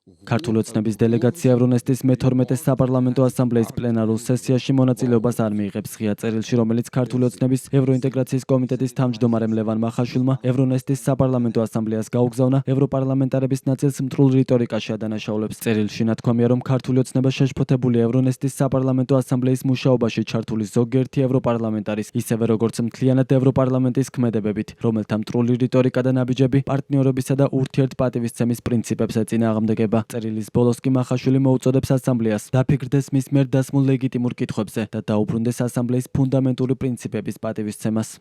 ქართული ოცნების დელეგაცია ევრონესტის მე-12 საპარლამენტო ასამბლეის პლენარულ სესიაში მონაწილეობას არ მიიღებს ღია წერილში, რომელიც ქართული ოცნების ევროინტეგრაციის კომიტეტის თავმჯდომარემ ლევან მახაშვილმა ევრონესტის საპარლამენტო ასამბლეას გაუგზავნა ევროპარლამენტარების ნაწილს მთრულ რიტორიკაში ადანაშაულებს. წერილში ნათქვამია, რომ ქართული ოცნება შეშფოთებულია ევრონესტის საპარლამენტო ასამბლეის მუშაობაში ჩართული ზოგიერთი ევროპარლამენტარის, ისევე როგორც მთლიანად ევროპარლამენტის ქმედებებით, რომელთა მტრული რიტორიკა და ნაბიჯები პარტნიორობისა და ურთიერთპატივისცემის პრინციპებს ეწინააღმდეგება. წერილის ბოლოს კი მახაშვილი მოუწოდებს ასამბლეას დაფიქრდეს მის მიერ დასმულ ლეგიტიმურ კითხვებზე და დაუბრუნდეს ასამბლეის ფუნდამენტური პრინციპების პატივისცემას.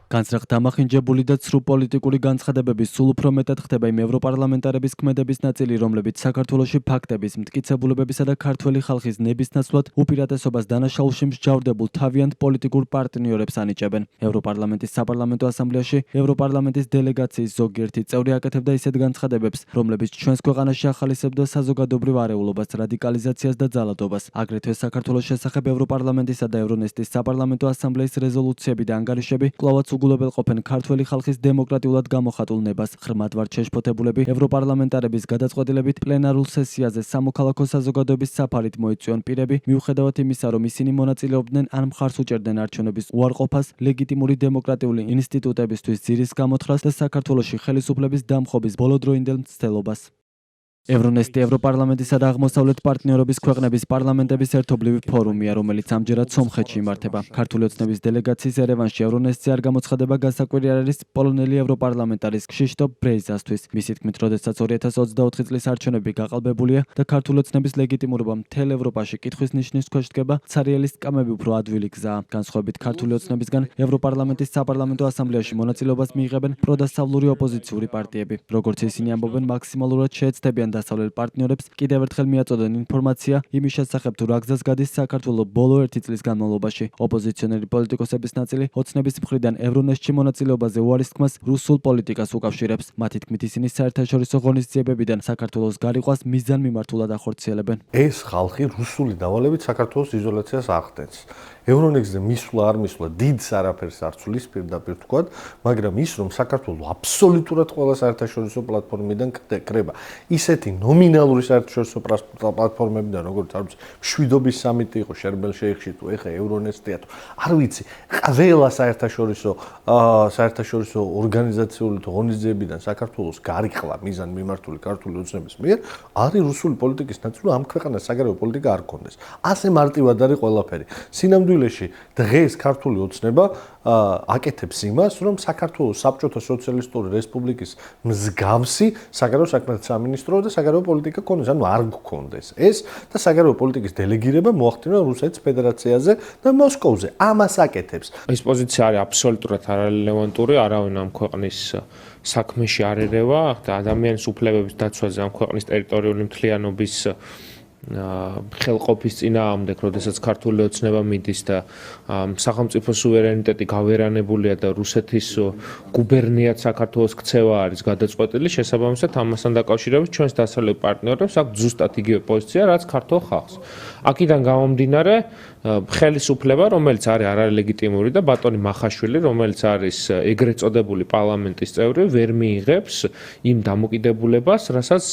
განსრახ დამახინჯებული და ცრუ პოლიტიკური განცხადებები სულ უფრო მეტად ხდება იმ ევროპარლამენტარების ქმედების ნაწილი, რომლებიც საქართველოში ფაქტების, მტკიცებულებებისა და ქართველი ხალხის ნებისნაცვლად უპირატესობას დანაშაულში მსჯავრდებულ თავიანთ პოლიტიკურ პარტნიორებს ანიჭებენ. ევროპარლამენტის საპარლამენტო ასამბლეაში ევროპარლამენტის დელეგაციის ზოგიერთი წევრი აკეთებდა ისეთ განცხადებებს, რომლებიც ჩვენს ქვეყანაში ახალისებდა საზოგადოებრივ არეულობას, რადიკალიზაციას და ძალადობას. აგრეთვე საქართველოს შესახებ ევროპარლამენტისა და ევრონესტის საპარლამენტო ასამბლეის რეზოლუციები და ანგარიშები კვლავაც უგულებელყოფენ ქართველი ხალხის დემოკრატიულად გამოხატულ ნებას. ღრმად ვართ შეშფოთებულები ევროპარლამენტარების გადაწყვეტილებით პლენარულ სესიაზე სამოქალაქო საზოგადოების საფარით მოიწვიონ პირები, მიუხედავად იმისა, რომ ისინი მონაწილეობდნენ ან მხარს უჭერდნენ არჩევნების უარყოფას, ლეგიტიმური დემოკრატიული ინსტიტუტებისთვის ძირის გამოთხრას და საქართველოში ხელისუფლების დამხობის ბოლოდროინდელ მცდელობას. ევრონესტი ევროპარლამენტისა და აღმოსავლეთ პარტნიორობის ქვეყნების პარლამენტების ერთობლივი ფორუმია, რომელიც ამჯერად სომხეთში იმართება. ქართული ოცნების დელეგაციის ერევანში ევრონესტზე არ გამოცხადება გასაკვირი არ არის პოლონელი ევროპარლამენტარის ქშიშტოფ ბრეიზასთვის. მისი თქმით, როდესაც 2024 წლის არჩევნები გაყალბებულია და ქართული ოცნების ლეგიტიმურობა მთელ ევროპაში კითხვის ნიშნის ქვეშ დგება, ცარიელი სკამები უფრო ადვილი გზაა. განსხვავებით ქართული ოცნებისგან, ევროპარლამენტის საპარლამენტო ასამბლეაში მონაწილეობას მიიღებენ პროდასავლური ოპოზიციური პარტიები. როგორც ისინი ამბობენ, მაქსიმალურად შეეცდებიან დასავლელ პარტნიორებს კიდევ ერთხელ მიაწოდონ ინფორმაცია იმის შესახებ, თუ რა გზას გადის საქართველო ბოლო 1 წლის განმავლობაში. ოპოზიციონერი პოლიტიკოსების ნაწილი ოცნების მხრიდან ევრონესტში მონაწილეობაზე უარის თქმას რუსულ პოლიტიკას უკავშირებს. მათი თქმით, ისინი საერთაშორისო ღონისძიებებიდან საქართველოს გარიყვას მიზანმიმართულად ახორციელებენ. ეს ხალხი რუსული დავალებით საქართველოს იზოლაციას ახდენს. ევრონესტზე მისვლა არ მისვლა დიდს არაფერს არ ცვლის პირდაპირ თქვათ, მაგრამ ის რომ საქართველოს აბსოლუტურად ყველა საერთაშორისო პლატფორმიდან კრება. ისეთი ნომინალური საერთაშორისო პლატფორმებიდან, როგორც არის მშვიდობის სამიტი იყო შერბელ-შეიხში თუ ეხა ევრონესტია თუ არ ვიცი, ყველა საერთაშორისო ორგანიზაციული თუ ღონისძიებიდან საქართველოს გარიყლა მიზანმიმართული ქართული ოცნების მიერ არის რუსული პოლიტიკის ნაწილი, ამ ქვეყანას საგარეო პოლიტიკა არ ქონდეს. ასე მარტივად არის ყველაფერი. სინამდვილეში დღეს ქართული ოცნება აკეთებს იმას, რომ საქართველოს საბჭოთა სოციალისტური რესპუბლიკის მსგავსი საგარეო საქმეთა სამინისტრო და საგარეო პოლიტიკა ქონდეს, ანუ არ გქონდეს ეს და საგარეო პოლიტიკის დელეგირება მოახდინა რუსეთის ფედერაციაზე და მოსკოვზე. ამას აკეთებს. ეს პოზიცია არის აბსოლუტურად არარელევანტური, არავინ ამ ქვეყნის საქმეში არ ერევა და ადამიანის უფლებების დაცვაზე ამ ქვეყნის ტერიტორიული მთლიანობის ხელყოფის წინააღმდეგ, როდესაც ქართული ოცნება მიდის და სახელმწიფო სუვერენიტეტი გავერანებულია და რუსეთის გუბერნიად საქართველოს ქცევა არის გადაწყვეტილი, შესაბამისად ამასთან დაკავშირებით ჩვენს დასავლელ პარტნიორებს აქვს ზუსტად იგივე პოზიცია, რაც ქართულ ხალხს. აქედან გამომდინარე, ხელისუფლება, რომელიც არის არალეგიტიმური და ბატონი მახაშვილი, რომელიც არის ეგრეთ წოდებული პარლამენტის წევრი, ვერ მიიღებს იმ დამოკიდებულებას, რასაც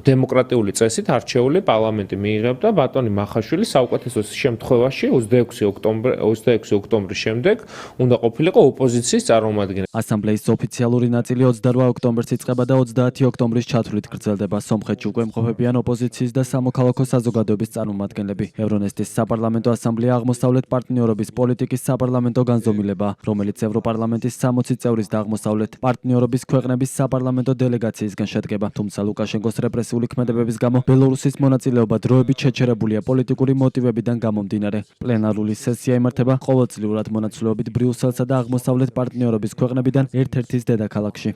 დემოკრატიული წესით არჩეული პარლამენტი მიიღებდა. ბატონი მახაშვილი საუკეთესო შემთხვევაში 26 ოქტომბრის შემდეგ უნდა ყოფილიყო ოპოზიციის წარმომადგენელი. ასამბლეის ოფიციალური ნაწილი 28 ოქტომბერს იწყება და 30 ოქტომბრის ჩათვლით გრძელდება. სომხეთში უკვე მყოფებიან ოპოზიციის და სამოქალაქო საზოგადოების წარმომადგენლები. ევრონესტის საპარლამენტო ასამბლეა აღმოსავლეთ პარტნიორობის პოლიტიკის საპარლამენტო განზომილება, რომელიც ევროპარლამენტის 60 წევრის და აღმოსავლეთ პარტნიორობის ქვეყნების საპარლამენტო დელეგაციისგან შედგება. თუმცა ლუკაშენკოს რეპრესიული ქმედებების გამო ბელორუსის მონაწილეობა დროებით შეჩერებულია პოლიტიკური მოტივებიდან გამომდინარე. პლენარული სესია იმართება ყოველწლიურად მონაცვლეობით ბრიუსელსა და აღმოსავლეთ პარტნიორობის ქვეყნებიდან ერთ-ერთის დედაქალაქში.